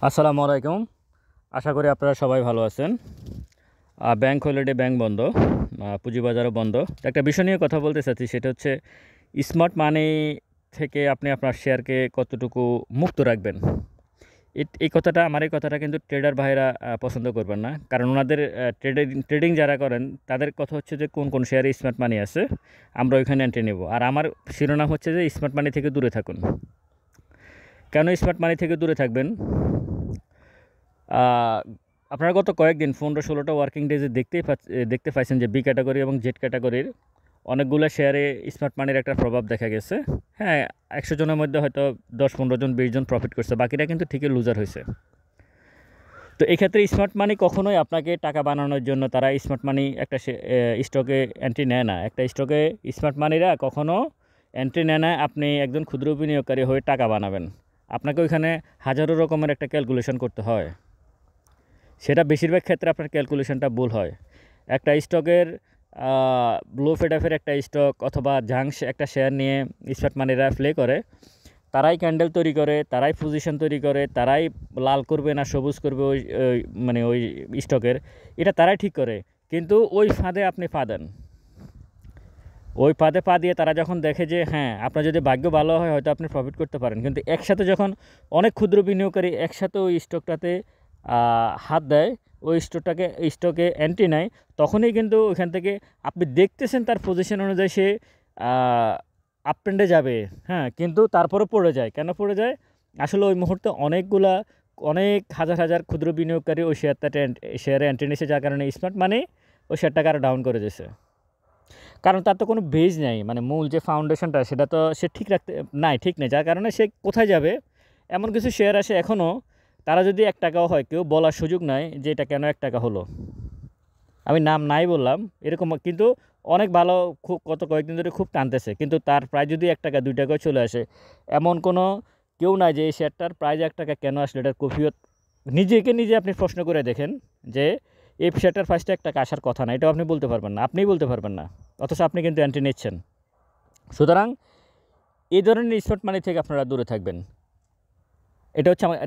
আসসালামু আলাইকুম। আশা করি আপনারা সবাই ভালো আছেন। ব্যাংক হলিডে, ব্যাংক বন্ধ, পুঁজিবাজারও বন্ধ। তো একটা বিষয় নিয়ে কথা বলতে চাচ্ছি, সেটা হচ্ছে স্মার্ট মানি থেকে আপনি আপনার শেয়ারকে কতটুকু মুক্ত রাখবেন। এই কথাটা, আমার এই কথাটা কিন্তু ট্রেডার ভাইরা পছন্দ করবেন না, কারণ ওনাদের ট্রেডিং যারা করেন তাদের কথা হচ্ছে যে কোন কোন শেয়ারে স্মার্ট মানি আছে, আমরা ওইখানে এন্ট্রি নেব। আর আমার শিরোনাম হচ্ছে যে স্মার্ট মানি থেকে দূরে থাকুন। কেন স্মার্ট মানি থেকে দূরে থাকবেন? আহ, আপনারা গত কয়েকদিন 15-16টা ওয়ার্কিং ডেজে দেখতে পাইছেন যে বি ক্যাটাগরি এবং জেড ক্যাটাগরির অনেকগুলো শেয়ারে স্মার্ট মানির একটা প্রভাব দেখা গেছে। হ্যাঁ, 100 জনের মধ্যে হয়তো 10-15 জন 20 জন প্রফিট করছে, বাকিরা কিন্তু ঠিকই লুজার হয়েছে। তো এক্ষেত্রে স্মার্ট মানি কখনোই আপনাকে টাকা বানানোর জন্য তারা স্মার্ট মানি একটা স্টকে এন্ট্রি নেয় না। একটা স্টকে স্মার্ট মানিরা কখনো এন্ট্রি নেয় না আপনি একজন ক্ষুদ্র বিনিয়োগকারী হয়ে টাকা বানাবেন। আপনাকে ওইখানে হাজারো রকমের একটা ক্যালকুলেশন করতে হয়। সেটা বেশিরভাগ ক্ষেত্রে আপনার ক্যালকুলেশনটা ভুল হয়। একটা স্টকের লো ফেডাফের একটা স্টক অথবা জাংস একটা শেয়ার নিয়ে স্মার্ট মানিরা প্লে করে, তারাই ক্যান্ডেল তৈরি করে, তারাই পজিশন তৈরি করে, তারাই লাল করবে না সবুজ করবে ওই স্টকের, এটা তারাই ঠিক করে। কিন্তু ওই ফাঁদে আপনি পা দেন। ওই ফাঁদে পা দিয়ে তারা যখন দেখে যে হ্যাঁ, আপনার যদি ভাগ্য ভালো হয় হয়তো আপনি প্রফিট করতে পারেন, কিন্তু একসাথে যখন অনেক ক্ষুদ্র বিনিয়োগকারী একসাথে ওই স্টকটাতে হাত দেয়, ওই স্টকে এন্ট্রি নেয়, তখনই কিন্তু ওইখান থেকে আপনি দেখতেছেন তার পজিশন অনুযায়ী সে আপ ট্রেন্ডে যাবে। হ্যাঁ, কিন্তু তারপরে পড়ে যায়। কেন পড়ে যায়? আসলে ওই মুহূর্তে অনেক হাজার হাজার ক্ষুদ্র বিনিয়োগকারী ওই শেয়ারে এন্ট্রি নিয়েছে, যার কারণে স্মার্ট মানি ওই শেয়ারটাকে আরও ডাউন করে দিয়েছে। কারণ তার তো কোনো বেজ নাই, মানে মূল যে ফাউন্ডেশনটা সেটা তো সে ঠিক নেই, যার কারণে সে কোথায় যাবে। এমন কিছু শেয়ার আসে এখনও, তারা যদি 1 টাকাও হয় কেউ বলার সুযোগ নাই যে এটা কেন 1 টাকা হলো। আমি নাম নাই বললাম এরকম, কিন্তু অনেক ভালো, খুব গত কয়েকদিন ধরে খুব টানতেছে, কিন্তু তার প্রায় যদি 1 টাকা 2 টাকাও চলে আসে, এমন কোনো কেউ নাই যে এই শেয়ারটার প্রাইস 1 টাকা কেন আসলে, এটার কফিয়ত নিজে আপনি প্রশ্ন করে দেখেন যে এই শেয়ারটার প্রাইসটা 1 টাকা আসার কথা না, এটাও আপনি বলতে পারবেন না, আপনিই বলতে পারবেন না, অথচ আপনি কিন্তু এন্ট্রি নিচ্ছেন। সুতরাং এই ধরনের স্মার্ট মানি থেকে আপনারা দূরে থাকবেন। এটা হচ্ছে আমার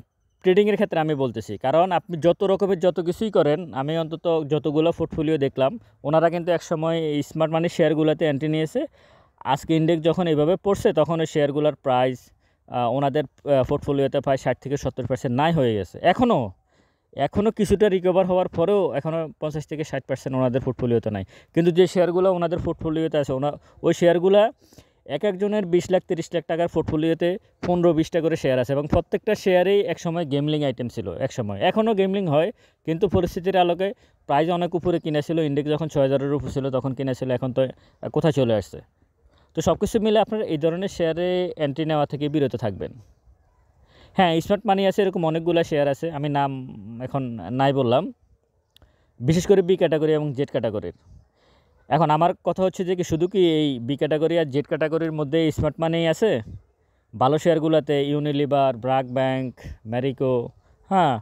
ট্রেডিংয়ের ক্ষেত্রে আমি বলতেছি, কারণ আপনি যত রকমের যত কিছুই করেন, আমি অন্তত যতগুলো পোর্টফোলিও দেখলাম, ওনারা কিন্তু একসময় এই স্মার্ট মানি শেয়ারগুলোতে এন্ট্রি নিয়েছে। আজকে ইন্ডেক্স যখন এভাবে পড়ছে তখন ওই শেয়ারগুলোর প্রাইস ওনাদের পোর্টফোলিওতে প্রায় 60-70% নাই হয়ে গেছে। এখনও কিছুটা রিকভার হওয়ার পরেও এখনও 50-60% ওনাদের পোর্টফোলিওতে নাই। কিন্তু যে শেয়ারগুলো ওনাদের পোর্টফোলিওতে আছে, ওই শেয়ারগুলো এক একজনের 20 লাখ 30 লাখ টাকার পোর্টফোলিওতে 15-20টা করে শেয়ার আছে, এবং প্রত্যেকটা শেয়ারেই একসময় গেমলিং আইটেম ছিল। একসময়, এখনও গেমলিং হয়, কিন্তু পরিস্থিতির আলোকে প্রাইস অনেক উপরে কিনেছিল, ইন্ডেক্স যখন 6000-এর উপর ছিল তখন কিনেছিল, এখন তো কোথায় চলে আসছে। তো সব কিছু মিলে আপনার এই ধরনের শেয়ারে এন্ট্রি নেওয়া থেকে বিরত থাকবেন। হ্যাঁ, স্মার্ট মানি আছে, এরকম অনেকগুলো শেয়ার আছে, আমি নাম এখন নাই বললাম, বিশেষ করে বি ক্যাটাগরি এবং জেড ক্যাটাগরির। এখন আমার কথা হচ্ছে যে কি, শুধু কি এই বি ক্যাটাগরি আর জেড ক্যাটাগরির মধ্যে স্মার্ট মানি আছে? ভালো শেয়ারগুলোতে ইউনিলিভার, ব্র্যাক ব্যাংক, ম্যারিকো, হ্যাঁ,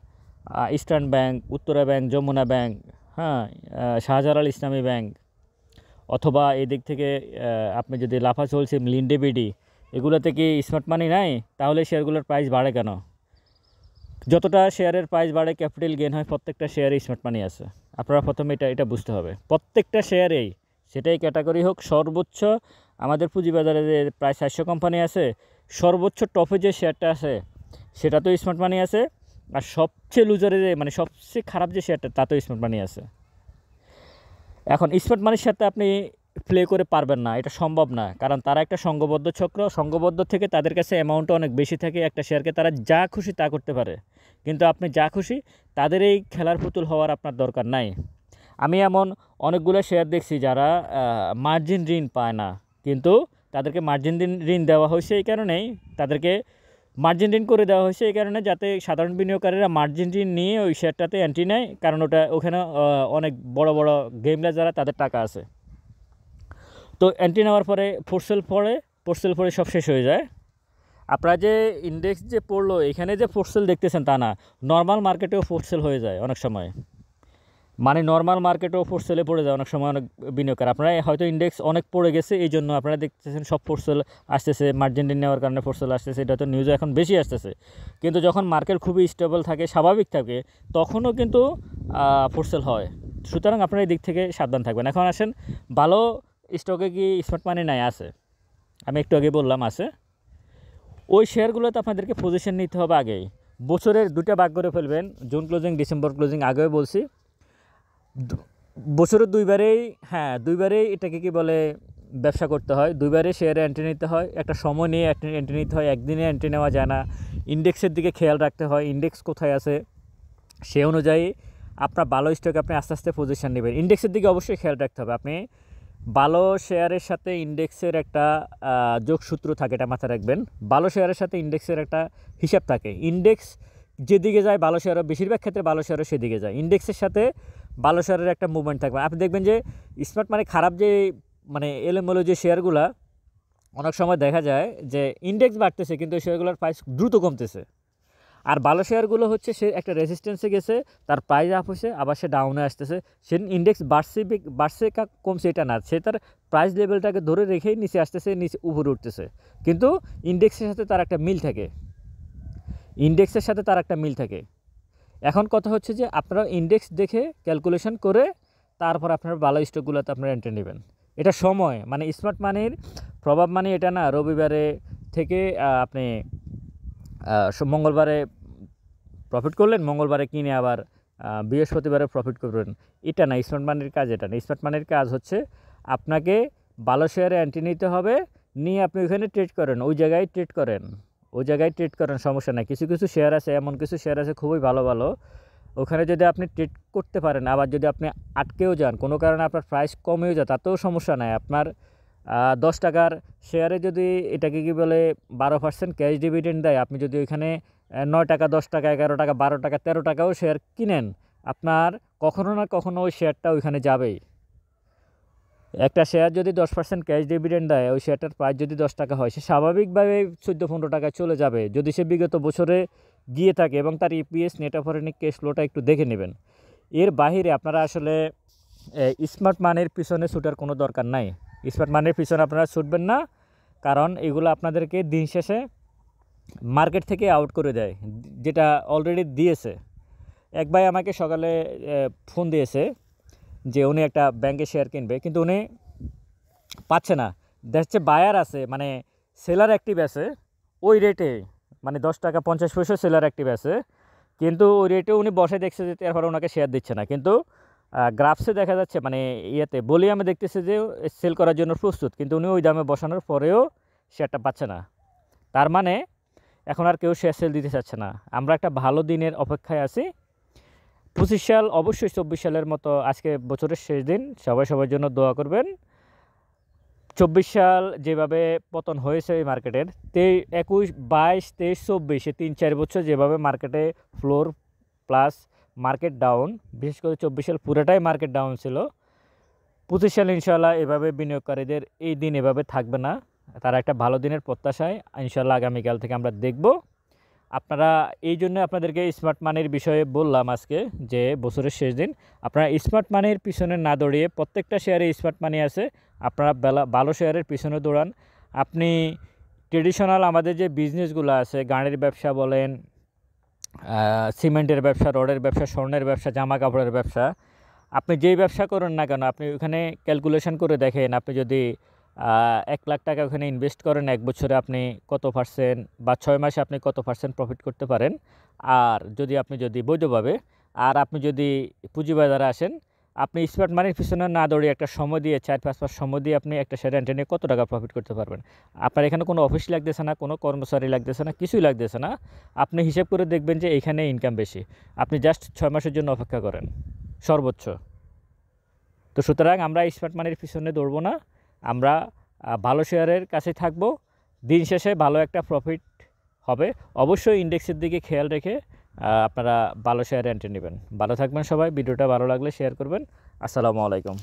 Eastern Bank, Uttara Bank, Jamuna Bank, হ্যাঁ, শাহজালাল ইসলামী ব্যাংক, অথবা এদিক থেকে আপনি যদি লাফা চলছে লিন্ডে বিডি, এগুলোতে কি স্মার্ট মানি নাই? তাহলে শেয়ারগুলোর প্রাইস বাড়ে কেন? যতটা শেয়ারের প্রাইস বাড়ে ক্যাপিটাল গেইন হয়, প্রত্যেকটা শেয়ারে স্মার্ট মানি আছে। আপনারা প্রথমে এটা বুঝতে হবে, প্রত্যেকটা শেয়ারেই, সেটাই ক্যাটাগরি হোক, সর্বোচ্চ আমাদের পুঁজিবাজারে যে প্রায় 400 কোম্পানি আছে, সর্বোচ্চ টপে যে শেয়ারটা আছে সেটা তো স্মার্ট মানি আছে, আর সবচেয়ে লুজারে মানে সবচেয়ে খারাপ যে শেয়ারটা তাতেও স্মার্ট মানি আছে। এখন স্মার্ট মানির সাথে আপনি প্লে করে পারবেন না, এটা সম্ভব না, কারণ তারা একটা সংঘবদ্ধ চক্র, সংঘবদ্ধ থেকে তাদের কাছে অ্যামাউন্টটা অনেক বেশি থাকে, একটা শেয়ারকে তারা যা খুশি তা করতে পারে, কিন্তু আপনি যা খুশি তাদের এই খেলার পুতুল হওয়ার আপনার দরকার নাই। আমি এমন অনেকগুলো শেয়ার দেখছি যারা মার্জিন ঋণ পায় না, কিন্তু তাদেরকে মার্জিন ঋণ দেওয়া হয়েছে এই কারণেই, তাদেরকে মার্জিন ঋণ করে দেওয়া হয়েছে এই কারণে, যাতে সাধারণ বিনিয়োগকারীরা মার্জিন ঋণ নিয়ে ওই শেয়ারটাতে এন্ট্রি নেয়, কারণ ওখানে অনেক বড় বড় গেমরা যারা তাদের টাকা আছে। তো এন্ট্রি নেওয়ার পরে পোর্টসেল পরে সব শেষ হয়ে যায়। আপনারা যে ইন্ডেক্স যে পড়লো এখানে যে পোর্টসেল দেখতেছেন তা না, নর্মাল মার্কেটেও পোর্টসেল হয়ে যায় অনেক সময়। মানে নর্মাল মার্কেটও ফোর সেলে পড়ে যায় অনেক সময় অনেক বিনিয়োগকারী। আপনারা হয়তো ইন্ডেক্স অনেক পড়ে গেছে, এই জন্য আপনারা দেখতেছেন সব ফোর সেল আসতেছে, মার্জিন নেওয়ার কারণে ফোর সেল আসতেছে, এটা তো নিউজে এখন বেশি আসতেছে। কিন্তু যখন মার্কেট খুবই স্টেবল থাকে, স্বাভাবিক থাকে, তখনও কিন্তু ফোর সেল হয়। সুতরাং আপনারা এই দিক থেকে সাবধান থাকবেন। এখন আসেন, ভালো স্টকে কি স্মার্ট মানি নাই? আছে, আমি একটু আগে বললাম আছে। ওই শেয়ারগুলোতে আপনাদেরকে পজিশন নিতে হবে আগেই। বছরের দুটো ভাগ করে ফেলবেন, জুন ক্লোজিং, ডিসেম্বর ক্লোজিং, আগেও বলছি। বছরের দুইবারেই এটাকে কি বলে ব্যবসা করতে হয়, দুইবারে শেয়ারে এন্ট্রি নিতে হয়। একটা সময় নিয়ে এন্ট্রি নিতে হয়, একদিনে এন্ট্রি নেওয়া যায় না। ইন্ডেক্সের দিকে খেয়াল রাখতে হয়, ইন্ডেক্স কোথায় আছে সে অনুযায়ী আপনার ভালো স্টকে আপনি আস্তে আস্তে পজিশন নেবেন। ইন্ডেক্সের দিকে অবশ্যই খেয়াল রাখতে হবে। আপনি ভালো শেয়ারের সাথে ইন্ডেক্সের একটা যোগসূত্র থাকে, এটা মাথায় রাখবেন। ভালো শেয়ারের সাথে ইন্ডেক্সের একটা হিসাব থাকে। ইন্ডেক্স যেদিকে যায় ভালো শেয়ারও, বেশিরভাগ ক্ষেত্রে ভালো শেয়ারও সেদিকে যায়। ইন্ডেক্সের সাথে ভালো শেয়ারের একটা মুভমেন্ট থাকবে। আপনি দেখবেন যে স্মার্ট মানে খারাপ যে মানে এলোমেলো যে শেয়ারগুলা, অনেক সময় দেখা যায় যে ইন্ডেক্স বাড়তেছে কিন্তু ওই শেয়ারগুলোর প্রাইস দ্রুত কমতেছে। আর ভালো শেয়ারগুলো হচ্ছে সে একটা রেজিস্ট্যান্সে গেছে, তার প্রাইস আপ হয়েছে, আবার সে ডাউনে আসতেছে। সে ইন্ডেক্স বাড়ছে কমছে এটা না, সে তার প্রাইস লেভেলটাকে ধরে রেখেই নিচে আসতেছে, নিচে উপরে উঠতেছে। কিন্তু ইন্ডেক্সের সাথে তার একটা মিল থাকে। এখন কথা হচ্ছে যে আপনারা ইন্ডেক্স দেখে ক্যালকুলেশন করে তারপর আপনার ভালো স্টকগুলোতে আপনারা এন্ট্রি নেবেন। এটা সময় মানে স্মার্ট মানির প্রভাব মানে এটা না রবিবারে থেকে আপনি মঙ্গলবারে প্রফিট করলেন, মঙ্গলবারে কিনে আবার বৃহস্পতিবারে প্রফিট করবেন, এটা না স্মার্ট মানির কাজ। এটা না স্মার্ট মানির কাজ হচ্ছে আপনাকে ভালো শেয়ারে এন্ট্রি নিতে হবে, নিয়ে আপনি ওইখানে ট্রেড করেন, ওই জায়গায় ট্রেড করেন, সমস্যা নাই। কিছু কিছু শেয়ার আছে, এমন কিছু শেয়ার আছে খুবই ভালো ভালো, ওখানে যদি আপনি ট্রেড করতে পারেন, আবার যদি আপনি আটকেও যান, কোনো কারণে আপনার প্রাইস কমেও যায়, তাতেও সমস্যা নাই। আপনার 10 টাকার শেয়ারে যদি এটাকে কি বলে 12% ক্যাশ ডিভিডেন্ড দেয়, আপনি যদি ওইখানে 9 টাকা, 10 টাকা, 11 টাকা, 12 টাকা, 13 টাকাও শেয়ার কিনেন, আপনার কখনো না কখনো ওই শেয়ারটা ওইখানে যাবেই। একটা শেয়ার যদি 10% ক্যাশ ডিভিডেন্ড দেয়, ওই শেয়ারটার প্রাইস যদি 10 টাকা হয়, সে স্বাভাবিকভাবে 14-15 টাকায় চলে যাবে যদি সে বিগত বছরে গিয়ে থাকে এবং তার ইপিএস, নেট অপারেটিং ক্যাশ ফ্লোটা একটু দেখে নেবেন। এর বাহিরে আপনারা আসলে স্মার্ট মানির পিছনে ছুটার কোনো দরকার নাই। স্মার্ট মানির পিছনে আপনারা ছুটবেন না, কারণ এগুলো আপনাদেরকে দিন শেষে মার্কেট থেকে আউট করে দেয়, যেটা অলরেডি দিয়েছে। এক ভাই আমাকে সকালে ফোন দিয়েছে যে উনি একটা ব্যাংকে শেয়ার কিনবে, কিন্তু উনি পাচ্ছে না। দেখছে বায়ার আছে, মানে সেলার অ্যাক্টিভ আছে ওই রেটে, মানে 10 টাকা 50 পয়সা সেলার অ্যাক্টিভ আছে, কিন্তু ওই রেটে উনি বসে দেখছে যে এরপরে ওনাকে শেয়ার দিচ্ছে না। কিন্তু গ্রাফসে দেখা যাচ্ছে, মানে ইয়েতে আমি দেখতেছি যে সেল করার জন্য প্রস্তুত, কিন্তু উনি ওই দামে বসানোর পরেও শেয়ারটা পাচ্ছে না। তার মানে এখন আর কেউ শেয়ার সেল দিতে চাচ্ছে না। আমরা একটা ভালো দিনের অপেক্ষায় আছি। 25 সাল অবশ্যই 24 সালের মতো আজকে বছরের শেষ দিন, সবাই সবার জন্য দোয়া করবেন। 24 সাল যেভাবে পতন হয়েছে এই মার্কেটের, 21, 22, 23, 24 3-4 বছর যেভাবে মার্কেটে ফ্লোর প্লাস মার্কেট ডাউন, বিশেষ করে 24 সাল পুরোটাই মার্কেট ডাউন ছিল। 25 সাল ইনশাল্লাহ এভাবে বিনিয়োগকারীদের এই দিন এভাবে থাকবে না, তারা একটা ভালো দিনের প্রত্যাশায় ইনশাল্লাহ আগামীকাল থেকে আমরা দেখব। আপনারা এই জন্য আপনাদেরকে স্মার্ট মানির বিষয়ে বললাম আজকে যে বছরের শেষ দিন আপনারা স্মার্ট মানির পিছনে না দৌড়িয়ে, প্রত্যেকটা শেয়ারে স্মার্ট মানি আছে, আপনারা ভালো শেয়ারের পিছনে দৌড়ান। আপনি ট্রেডিশনাল আমাদের যে বিজনেসগুলো আছে, গাড়ির ব্যবসা বলেন, সিমেন্টের ব্যবসা, রডের ব্যবসা, স্বর্ণের ব্যবসা, জামা কাপড়ের ব্যবসা, আপনি যেই ব্যবসা করেন না কেন, আপনি ওখানে ক্যালকুলেশন করে দেখেন, আপনি যদি 1 লাখ টাকা ওখানে ইনভেস্ট করেন, 1 বছরে আপনি কত পার্সেন্ট বা 6 মাসে আপনি কত পার্সেন্ট প্রফিট করতে পারেন। আর যদি বৈধভাবে, আর আপনি যদি পুঁজিবাজারে আসেন, আপনি স্মার্ট মানির পিছনে না দৌড়িয়ে একটা সময় দিয়ে 4-5 মাস সময় দিয়ে আপনি একটা শেয়ার এন্ট্রি নিয়ে কত টাকা প্রফিট করতে পারবেন। আপনার এখানে কোনো অফিস লাগতেছে না, কোনো কর্মচারী লাগতেছে না, কিছুই লাগতেছে না। আপনি হিসেব করে দেখবেন যে এইখানে ইনকাম বেশি। আপনি জাস্ট 6 মাসের জন্য অপেক্ষা করেন সর্বোচ্চ। তো সুতরাং আমরা স্মার্ট মানির পিছনে দৌড়বো না, আমরা ভালো শেয়ারের কাছে থাকব। দিন শেষে ভালো একটা প্রফিট হবে। অবশ্যই ইন্ডেক্সের দিকে খেয়াল রেখে আপনারা ভালো শেয়ারে এন্ট্রি নেবেন। ভালো থাকবেন সবাই। ভিডিওটা ভালো লাগলে শেয়ার করবেন। আসসালামু আলাইকুম।